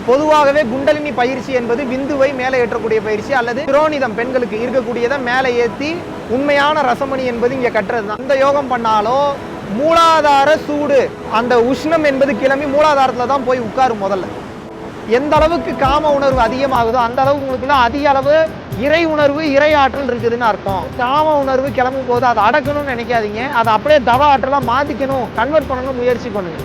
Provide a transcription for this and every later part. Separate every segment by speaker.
Speaker 1: பொதுவாகவே குண்டலினி பயிற்சி என்பது விந்துவை மேலே ஏற்றக்கூடிய பயிற்சி அல்லது திரோனிதம் பெண்களுக்கு இருக்கக்கூடியதை மேலே ஏற்றி உண்மையான ரசமணி என்பது இங்கே கட்டுறது தான். அந்த யோகம் பண்ணாலோ மூலாதார சூடு அந்த உஷ்ணம் என்பது கிளம்பி மூலாதாரத்தில் தான் போய் உட்காரும். முதல்ல எந்த அளவுக்கு காம உணர்வு அதிகமாகுதோ அந்த அளவுக்கு உங்களுக்குலாம் அதிக அளவு இறை உணர்வு இறை ஆற்றல் இருக்குதுன்னு அர்த்தம். காம உணர்வு கிளம்பும் போது அதை அடக்கணும்னு நினைக்காதீங்க, அதை அப்படியே தவ ஆற்றலாக மாற்றிக்கணும், கன்வெர்ட் பண்ணணும் முயற்சி பண்ணுங்க.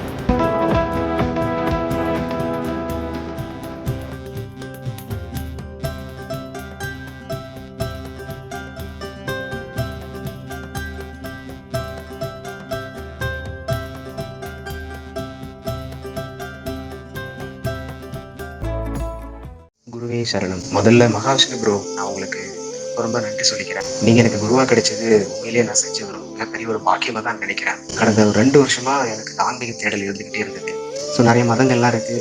Speaker 2: குருவே சரணம். முதல்ல மகாவிஷ்ணு ப்ரோ, நான் உங்களுக்கு ரொம்ப நன்றி சொல்லிக்கிறேன். நீங்க எனக்கு குருவா கிடைச்சது உண்மையிலேயே நான் செஞ்ச ஒரு மிகப்பெரிய ஒரு பாக்கியமா தான் நினைக்கிறேன். கடந்த ஒரு 2 வருஷமா எனக்கு ஆன்மீக தேடல் இருந்துகிட்டே இருந்தது. ஸோ நிறைய மதங்கள்லாம் இருக்கு,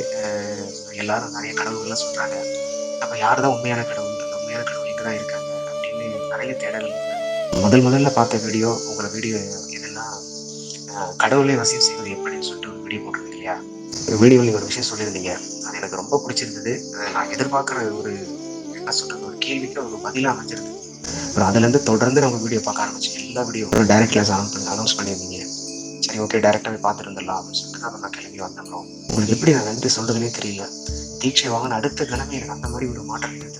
Speaker 2: எல்லாரும் நிறைய கடவுள்கள்லாம் சொல்றாங்க. அப்ப யார் தான் உண்மையான கடவுள், அந்த உண்மையான கடவுள் எங்கதான் இருக்காங்க அப்படின்னு நிறைய தேடல். முதல்ல பார்த்த வீடியோ உங்களோட வீடியோ என்னன்னா, கடவுளை வசியம் செய்வது எப்படின்னு சொல்லிட்டு ஒரு வீடியோ போட்டிருந்தீங்க இல்லையா? வீடியோவில் நீங்கள் ஒரு விஷயம் சொல்லியிருந்தீங்க, அது எனக்கு ரொம்ப பிடிச்சிருந்தது. நான் எதிர்பார்க்குற ஒரு என்ன சொல்கிறது, ஒரு கேள்விக்கு ஒரு பதிலாக அமைஞ்சிருது. அப்புறம் அதுலேருந்து தொடர்ந்து நம்ம வீடியோ பார்க்க ஆரம்பிச்சு எல்லா வீடியோ ஒரு டைரக்ட் கிளாஸ் அனௌன்ஸ் பண்ணியிருந்தீங்க. சரி, ஓகே, டேரெக்டாகவே பார்த்துருந்துடலாம் அப்படின்னு சொல்லிட்டு தான் நான் கிளம்பி வந்தோம். உங்களுக்கு எப்படி நான் நன்றி சொல்கிறதுனே தெரியல. தீட்சை வாங்கின அடுத்த கிழமை எனக்கு அந்த மாதிரி ஒரு மாற்றம் இருந்தது.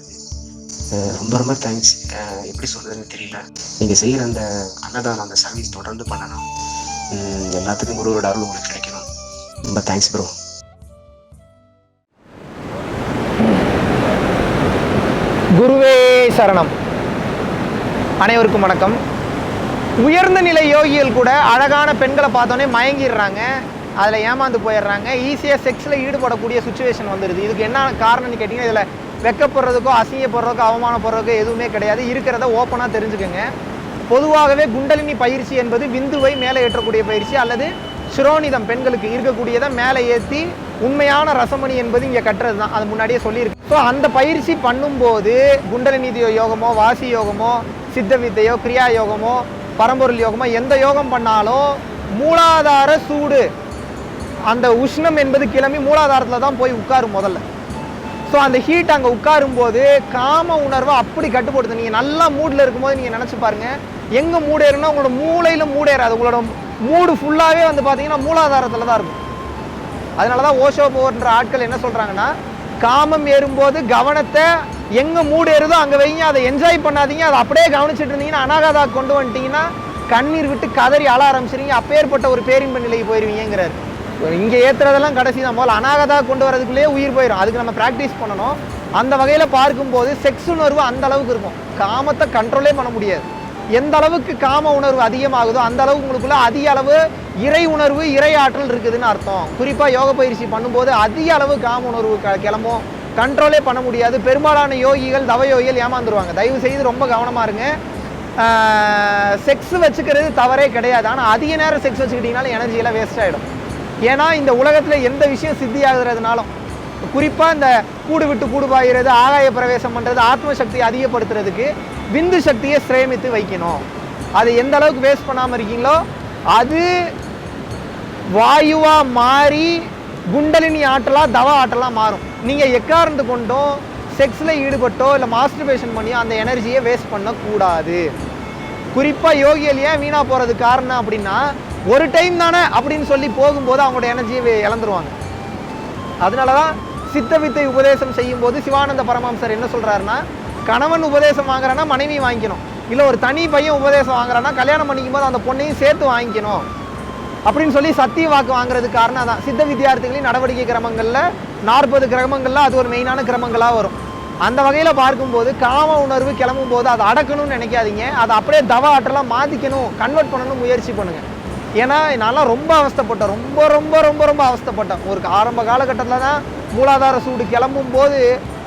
Speaker 2: ரொம்ப ரொம்ப தேங்க்ஸ். எப்படி சொல்கிறதுன்னு தெரியல. நீங்கள் செய்கிற அந்த அன்னதானம், அந்த சர்வீஸ் தொடர்ந்து பண்ணணும். எல்லாத்துக்கும் குருவோட அருள் உங்களுக்கு கிடைக்கணும். ரொம்ப தேங்க்ஸ் ப்ரோ.
Speaker 1: குருவே சரணம். அனைவருக்கும் வணக்கம். உயர்ந்த நிலை யோகிகள் கூட அழகான பெண்களை பார்த்தோன்னே மயங்கிடுறாங்க, அதில் ஏமாந்து போயிடுறாங்க, ஈஸியாக செக்ஸில் ஈடுபடக்கூடிய சுச்சுவேஷன் வந்துடுது. இதுக்கு என்ன காரணம்னு கேட்டிங்கன்னா, இதில் வெக்கப்படுறதுக்கோ அசிங்கப்படுறதுக்கோ அவமானப்படுறதுக்கோ எதுவுமே கிடையாது. இருக்கிறத ஓப்பனாக தெரிஞ்சுக்கோங்க. பொதுவாகவே குண்டலினி பயிற்சி என்பது விந்துவை மேலே ஏற்றக்கூடிய பயிற்சி அல்லது சிரோனிதம் பெண்களுக்கு இருக்கக்கூடியதை மேலே ஏற்றி உண்மையான ரசமணி என்பது இங்கே கட்டுறது தான். அது முன்னாடியே சொல்லியிருக்கு. ஸோ அந்த பயிற்சி பண்ணும்போது குண்டலினி யோகமோ வாசி யோகமோ சித்த வித்தையோ கிரியா யோகமோ பரம்பொருள் யோகமோ எந்த யோகம் பண்ணாலும் மூலாதார சூடு அந்த உஷ்ணம் என்பது கிளம்பி மூலாதாரத்தில் தான் போய் உட்காரும் முதல்ல. ஸோ அந்த ஹீட் அங்கே உட்காரும் போது காம உணர்வை அப்படி கட்டுப்படுத்து. நீங்கள் நல்லா மூடில் இருக்கும்போது நீங்கள் நினச்சி பாருங்கள், எங்கே மூடேறுனா உங்களோட மூளையில் மூடேறாது. உங்களோட மூடு ஃபுல்லாகவே வந்து பார்த்தீங்கன்னா மூலாதாரத்தில் தான் இருக்கும். அதனால தான் ஓஷோ போன்ற ஆட்கள் என்ன சொல்கிறாங்கன்னா, காமம் ஏறும்போது கவனத்தை எங்கே மூடு ஏறுதோ அங்கே வைங்க, அதை என்ஜாய் பண்ணாதீங்க, அதை அப்படியே கவனிச்சுட்டு இருந்தீங்கன்னா அனாகதா கொண்டு வந்துட்டீங்கன்னா கண்ணீர் விட்டு கதறி அழ ஆரம்பிச்சிருங்க, அப்பேற்பட்ட ஒரு பேரின்ப நிலைக்கு போயிடுவீங்கிறார். இங்கே ஏற்றுறதெல்லாம் கடைசி தான். முதல்ல அனாகதா கொண்டு வரதுக்குள்ளேயே உயிர் போயிடும். அதுக்கு நம்ம ப்ராக்டிஸ் பண்ணணும். அந்த வகையில் பார்க்கும்போது செக்ஸ் உணர்வு அந்த அளவுக்கு இருக்கும். காமத்தை கண்ட்ரோலே பண்ண முடியாது. எந்த அளவுக்கு காம உணர்வு அதிகமாகுதோ அந்த அளவுக்கு உங்களுக்குள்ள அதிக அளவு இறை உணர்வு இறை ஆற்றல் இருக்குதுன்னு அர்த்தம். குறிப்பாக யோக பயிற்சி பண்ணும்போது அதிக அளவு காம உணர்வு கிளம்பும், கண்ட்ரோலே பண்ண முடியாது. பெரும்பாலான யோகிகள் தவ யோகிகள் ஏமாந்துருவாங்க. தயவு செய்து ரொம்ப கவனமாக இருங்க. செக்ஸ் வச்சுக்கிறது தவறே கிடையாது, ஆனால் அதிக நேரம் செக்ஸ் வச்சுக்கிட்டிங்கனாலும் எனர்ஜியெல்லாம் வேஸ்ட் ஆகிடும். ஏன்னா இந்த உலகத்தில் எந்த விஷயம் சித்தி ஆகுறதுனாலும், குறிப்பாக இந்த கூடு விட்டு கூடு பாய்கிறது, ஆகாய பிரவேசம் பண்ணுறது, ஆத்ம சக்தியை அதிகப்படுத்துறதுக்கு விந்து சக்தியை சிரமித்து வைக்கணும். அது எந்த அளவுக்கு வேஸ்ட் பண்ணாமல் இருக்கீங்களோ அது வாயுவாக மாறி குண்டலினி ஆற்றலாக தவ ஆற்றலாக மாறும். நீங்கள் எக்காரணத்து கொண்டும் செக்ஸில் ஈடுபட்டோ இல்லை மாஸ்டர்பேஷன் பண்ணியோ அந்த எனர்ஜியை வேஸ்ட் பண்ணக்கூடாது. குறிப்பாக யோகிகள் ஏன் வீணாக போகிறதுக்கு காரணம் அப்படின்னா, ஒரு டைம் தானே அப்படின்னு சொல்லி போகும்போது அவங்களோட எனர்ஜியை இழந்துருவாங்க. அதனால தான் சித்த வித்தை உபதேசம் செய்யும்போது சிவானந்த பரமஹம்சர் என்ன சொல்கிறாருன்னா, கணவன் உபதேசம் வாங்குறான்னா மனைவி வாங்கிக்கணும், இல்லை ஒரு தனி பையன் உபதேசம் வாங்குறான்னா கல்யாணம் பண்ணிக்கும் போது அந்த பொண்ணையும் சேர்த்து வாங்கிக்கணும் அப்படின்னு சொல்லி சத்திய வாக்கு வாங்குறதுக்கு காரணம் தான். சித்த வித்தியார்த்திகளின் நடவடிக்கை கிரமங்களில் 40 கிரமங்களில் அது ஒரு மெயினான கிரமங்களாக வரும். அந்த வகையில் பார்க்கும்போது காம உணர்வு கிளம்பும் போது அதை அடக்கணும்னு நினைக்காதீங்க, அதை அப்படியே தவ ஆற்றலாக மாற்றிக்கணும், கன்வெர்ட் பண்ணணும் முயற்சி பண்ணுங்கள். ஏன்னா நான்லாம் ரொம்ப அவஸ்தைப்பட்டேன், ரொம்ப ரொம்ப ரொம்ப ரொம்ப அவஸ்தைப்பட்டேன். ஒரு ஆரம்ப காலகட்டத்தில் தான் மூலாதார சூடு கிளம்பும் போது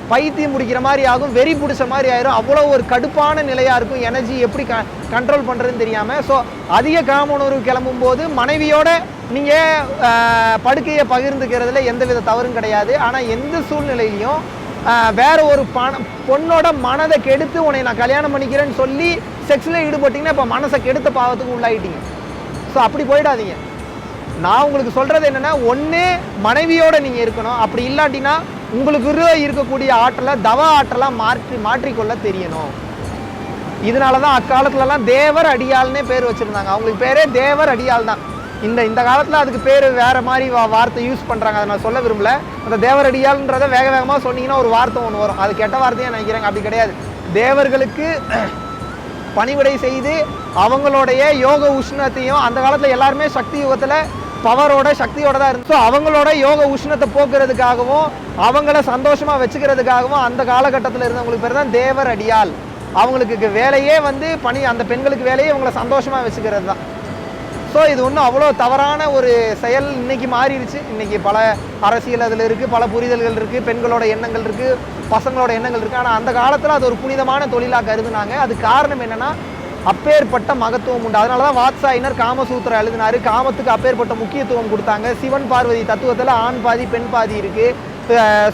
Speaker 1: பைத்தியம் முடிக்கிற மாதிரி ஆகும், வெறி பிடிச்ச மாதிரி ஆயிரும். அவ்வளோ ஒரு கடுப்பான நிலையாக இருக்கும். எனர்ஜி எப்படி கண்ட்ரோல் பண்ணுறதுன்னு தெரியாமல். ஸோ அதிக காம உணர்வு கிளம்பும் போது மனைவியோட நீங்கள் படுக்கையை பகிர்ந்துக்கிறதுல எந்தவித தவறும் கிடையாது. ஆனால் எந்த சூழ்நிலையிலையும் வேற ஒரு பொண்ணோட மனதை கெடுத்து உன்னை நான் கல்யாணம் பண்ணிக்கிறேன்னு சொல்லி செக்ஸில் ஈடுபட்டிங்கன்னா இப்போ மனசை கெடுத்த பாவத்துக்கு உள்ளாயிட்டீங்க. ஸோ அப்படி போயிடாதீங்க. நான் உங்களுக்கு சொல்கிறது என்னென்னா, ஒன்று மனைவியோடு நீங்கள் இருக்கணும், அப்படி இல்லாட்டினா உங்களுக்குள்ள இருக்கக்கூடிய ஆற்றலை தவ ஆற்றலாக மாற்றிக்கொள்ள தெரியணும். இதனால தான் அக்காலத்துலலாம் தேவர் அடியாள்னே பேர் வச்சுருந்தாங்க. அவங்களுக்கு பேரே தேவர் அடியாள் தான். இந்த காலத்தில் அதுக்கு பேர் வேறு மாதிரி வார்த்தை யூஸ் பண்ணுறாங்க. அதை நான் சொல்ல விரும்பல. அந்த தேவர் அடியாள்ன்றதை வேகமாக சொன்னீங்கன்னா ஒரு வார்த்தை ஒன்று வரும். அது கெட்ட வார்த்தையாக நினைக்கிறாங்க. அப்படி கிடையாது. தேவர்களுக்கு பணிவிடை செய்து அவங்களுடைய யோக உஷ்ணத்தையும், அந்த காலத்தில் எல்லாருமே சக்தி யுகத்தில் பவரோட சக்தியோட தான் இருந்து, ஸோ அவங்களோட யோக உஷ்ணத்தை போக்குறதுக்காகவும் அவங்கள சந்தோஷமாக வச்சுக்கிறதுக்காகவும் அந்த காலகட்டத்தில் இருந்தவங்களுக்கு பேர் தான் தேவர் அடியாள். அவங்களுக்கு வேலையே வந்து அந்த பெண்களுக்கு வேலையே இவங்களை சந்தோஷமாக வச்சுக்கிறது தான். ஸோ இது ஒன்றும் அவ்வளோ தவறான ஒரு செயல் இன்னைக்கு மாறிடுச்சு. இன்னைக்கு பல அரசியல் அதில் இருக்குது, பல புரிதல்கள் இருக்குது, பெண்களோட எண்ணங்கள் இருக்குது, பசங்களோட எண்ணங்கள் இருக்குது. ஆனால் அந்த காலத்தில் அது ஒரு புனிதமான தொழிலாக கருதுனாங்க. அது காரணம் என்னென்னா அப்பேற்பட்ட மகத்துவம் உண்டு. அதனால தான் வாத்சாயினர் காமசூத்திரம் எழுதினார். காமத்துக்கு அப்பேற்பட்ட முக்கியத்துவம் கொடுத்தாங்க. சிவன் பார்வதி தத்துவத்தில் ஆண் பாதி பெண் பாதி இருக்குது,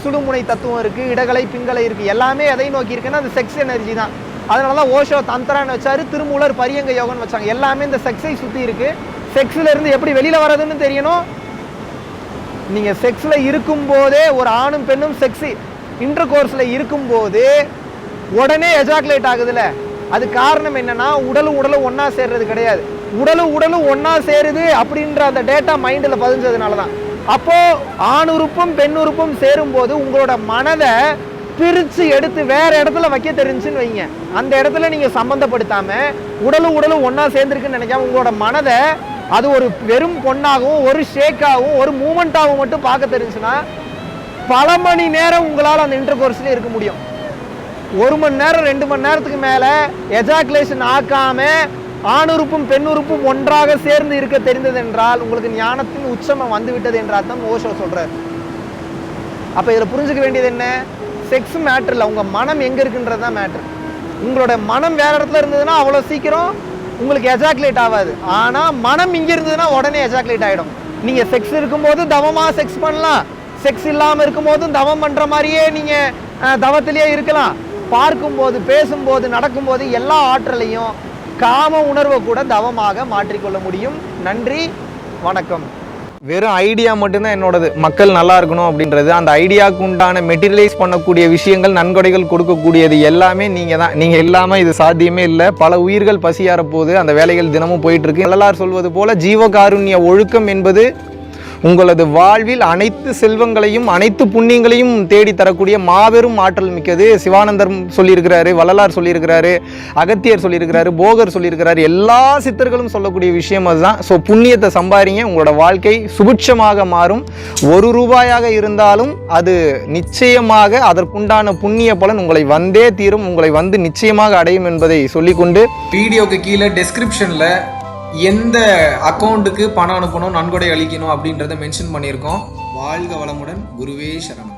Speaker 1: சுடுமுனை தத்துவம் இருக்குது, இடகலை பிங்களை இருக்குது. எல்லாமே எதை நோக்கி இருக்குன்னா அந்த செக்ஸ் எனர்ஜி தான். அதனால தான் ஓஷோ தந்திரான்னு வச்சாரு, திருமூலர் பரியங்க யோகம்னு வச்சாங்க. எல்லாமே இந்த செக்ஸை சுற்றி இருக்குது. செக்ஸில் இருந்து எப்படி வெளியில் வர்றதுன்னு தெரியணும். நீங்கள் செக்ஸில் இருக்கும்போதே ஒரு ஆணும் பெண்ணும் செக்ஸ் இன்டர் கோர்ஸில் இருக்கும்போது உடனே எஜாக்குலேட் ஆகுதுல்ல, அது காரணம் என்னன்னா உடலும் ஒன்றா சேர்றது கிடையாது. உடலும் ஒன்றா சேருது அப்படின்ற அந்த டேட்டா மைண்டில் பதிஞ்சதுனால தான். அப்போது ஆண் உறுப்பும் பெண் உறுப்பும் சேரும்போது உங்களோட மனதை பிரித்து எடுத்து வேறு இடத்துல வைக்க தெரிஞ்சுன்னு வைங்க. அந்த இடத்துல நீங்கள் சம்மந்தப்படுத்தாமல் உடலும் ஒன்றா சேர்ந்துருக்குன்னு நினைக்காம உங்களோட மனதை அது ஒரு வெறும் பொண்ணாகவும் ஒரு ஷேக்காகவும் ஒரு மூமெண்ட்டாகவும் மட்டும் பார்க்க தெரிஞ்சுன்னா பல மணி நேரம் உங்களால் அந்த இன்டர் கோர்ஸ்லேயே இருக்க முடியும். 1 மணி நேரம் 2 மணி நேரத்துக்கு மேலே எஜாக்குலேஷன் ஆக்காமல் ஆணுறுப்பும் பெண்ணுறுப்பும் ஒன்றாக சேர்ந்து இருக்க தெரிந்தது என்றால் உங்களுக்கு ஞானத்தின் உச்சம் வந்து விட்டது என்ற அர்த்தம் ஓஷோ சொல்கிறார். அப்போ இதில் புரிஞ்சுக்க வேண்டியது என்ன? செக்ஸ் மேட்ரு இல்லை, உங்கள் மனம் எங்கே இருக்குன்றது தான் மேட்ரு. உங்களோட மனம் வேறு இடத்துல இருந்ததுன்னா அவ்வளோ சீக்கிரம் உங்களுக்கு எஜாக்குலேட் ஆகாது. ஆனால் மனம் இங்கே இருந்ததுன்னா உடனே எஜாக்குலேட் ஆகிடும். நீங்கள் செக்ஸ் இருக்கும்போது தவமாக செக்ஸ் பண்ணலாம், செக்ஸ் இல்லாமல் இருக்கும்போதும் தவம் பண்ணுற மாதிரியே நீங்கள் தவத்திலேயே இருக்கலாம். பார்க்கும்போது, பேசும்போது, நடக்கும்போது எல்லா ஆற்றலையும் காம உணர்வை கூட தவமாக மாற்றிக்கொள்ள முடியும். நன்றி, வணக்கம். வெறும் ஐடியா மட்டும்தான் என்னோடது. மக்கள் நல்லா இருக்கணும் அப்படின்றது. அந்த ஐடியாவுக்கு உண்டான மெட்டீரியலைஸ் பண்ணக்கூடிய விஷயங்கள், நன்கொடைகள் கொடுக்கக்கூடியது எல்லாமே நீங்கள் தான். நீங்கள் இல்லாமல் இது சாத்தியமே இல்லை. பல உயிர்கள் பசியார போது அந்த வேலைகள் தினமும் போயிட்டுருக்கு. வள்ளலார் சொல்வது போல ஜீவகாருண்ய ஒழுக்கம் என்பது உங்களது வாழ்வில் அனைத்து செல்வங்களையும் அனைத்து புண்ணியங்களையும் தேடி தரக்கூடிய மாபெரும் ஆற்றல் மிக்கது. சிவானந்தர் சொல்லியிருக்கிறாரு, வள்ளலார் சொல்லியிருக்கிறாரு, அகத்தியர் சொல்லியிருக்கிறாரு, போகர் சொல்லியிருக்கிறாரு. எல்லா சித்தர்களும் சொல்லக்கூடிய விஷயம் அதுதான். ஸோ புண்ணியத்தை சம்பாதிங்க, உங்களோட வாழ்க்கை சுபிட்சமாக மாறும். ₹1 இருந்தாலும் அது நிச்சயமாக அதற்குண்டான புண்ணிய பலன் உங்களை வந்தே தீரும், உங்களை வந்து நிச்சயமாக அடையும் என்பதை சொல்லிக்கொண்டு
Speaker 3: வீடியோக்கு கீழே டெஸ்கிரிப்ஷனில் எந்த அக்கௌண்ட்டுக்கு பணம் அனுப்பணும், நன்கொடை அளிக்கணும் அப்படின்றத மென்ஷன் பண்ணியிருக்கோம். வாழ்க வளமுடன். குருவே சரணம்.